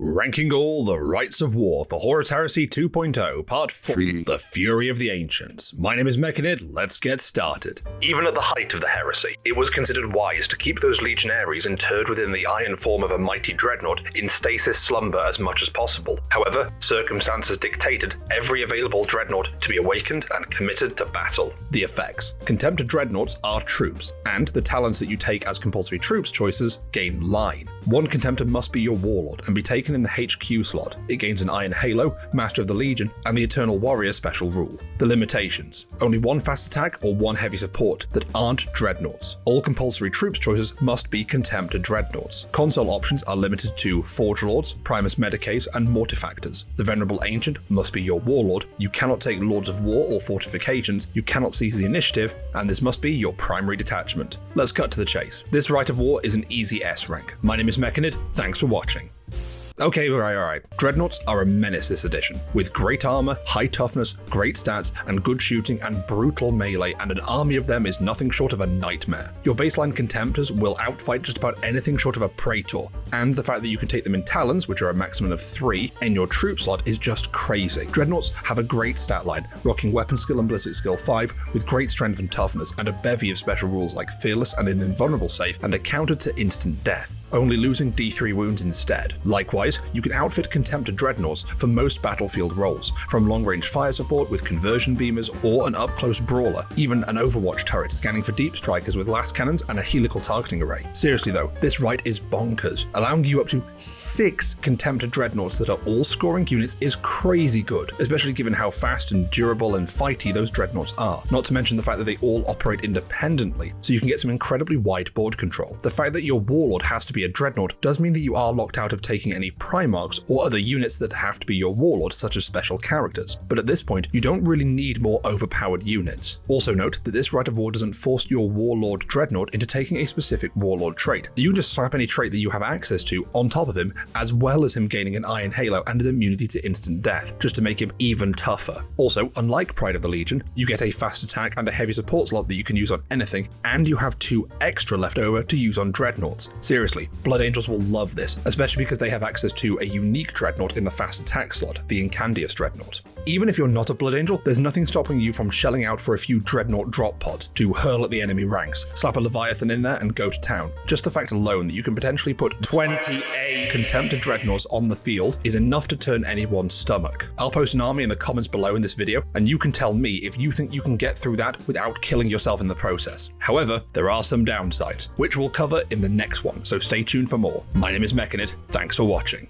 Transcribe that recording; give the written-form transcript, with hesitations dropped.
Ranking all the Rites of War for Horus Heresy 2.0, Part 4, The Fury of the Ancients. My name is Mechanid, let's get started. Even at the height of the heresy, it was considered wise to keep those legionaries interred within the iron form of a mighty dreadnought in stasis slumber as much as possible. However, circumstances dictated every available dreadnought to be awakened and committed to battle. The effects. Contemptor dreadnoughts are troops, and the talents that you take as compulsory troops choices gain line. One contemptor must be your warlord and be taken in the HQ slot. It gains an Iron Halo, Master of the Legion, and the Eternal Warrior special rule. The limitations. Only one fast attack or one heavy support that aren't dreadnoughts. All compulsory troops choices must be contemptor dreadnoughts. Console options are limited to Forge Lords, Primus Medicaes, and Mortifactors. The Venerable Ancient must be your warlord. You cannot take Lords of War or Fortifications, you cannot seize the initiative, and this must be your primary detachment. Let's cut to the chase. This Rite of War is an easy S rank. My name is Mechanid, thanks for watching. Okay, alright. Dreadnoughts are a menace this edition, with great armor, high toughness, great stats, and good shooting and brutal melee, and an army of them is nothing short of a nightmare. Your baseline contemptors will outfight just about anything short of a praetor, and the fact that you can take them in talons, which are a maximum of 3, in your troop slot is just crazy. Dreadnoughts have a great stat line, rocking weapon skill and ballistic skill 5, with great strength and toughness, and a bevy of special rules like fearless and an invulnerable save, and a counter to instant death, only losing D3 wounds instead. Likewise, you can outfit contemptor dreadnoughts for most battlefield roles, from long-range fire support with conversion beamers or an up-close brawler, even an Overwatch turret scanning for deep strikers with last cannons and a helical targeting array. Seriously though, this Rite is bonkers. Allowing you up to 6 contemptor dreadnoughts that are all scoring units is crazy good, especially given how fast and durable and fighty those dreadnoughts are, not to mention the fact that they all operate independently, so you can get some incredibly wide board control. The fact that your warlord has to be a dreadnought does mean that you are locked out of taking any Primarchs or other units that have to be your warlord, such as special characters, but at this point you don't really need more overpowered units. Also note that this Rite of War doesn't force your warlord dreadnought into taking a specific warlord trait. You can just slap any trait that you have access to on top of him, as well as him gaining an Iron Halo and an immunity to instant death, just to make him even tougher. Also, unlike Pride of the Legion, you get a fast attack and a heavy support slot that you can use on anything, and you have 2 extra left over to use on dreadnoughts. Seriously, Blood Angels will love this, especially because they have access to a unique dreadnought in the fast attack slot, the Incandius dreadnought. Even if you're not a Blood Angel, there's nothing stopping you from shelling out for a few dreadnought drop pods to hurl at the enemy ranks, slap a Leviathan in there and go to town. Just the fact alone that you can potentially put 28 contemptor dreadnoughts on the field is enough to turn anyone's stomach. I'll post an army in the comments below in this video, and you can tell me if you think you can get through that without killing yourself in the process. However, there are some downsides, which we'll cover in the next one, so stay tuned for more. My name is Mechanid, thanks for watching.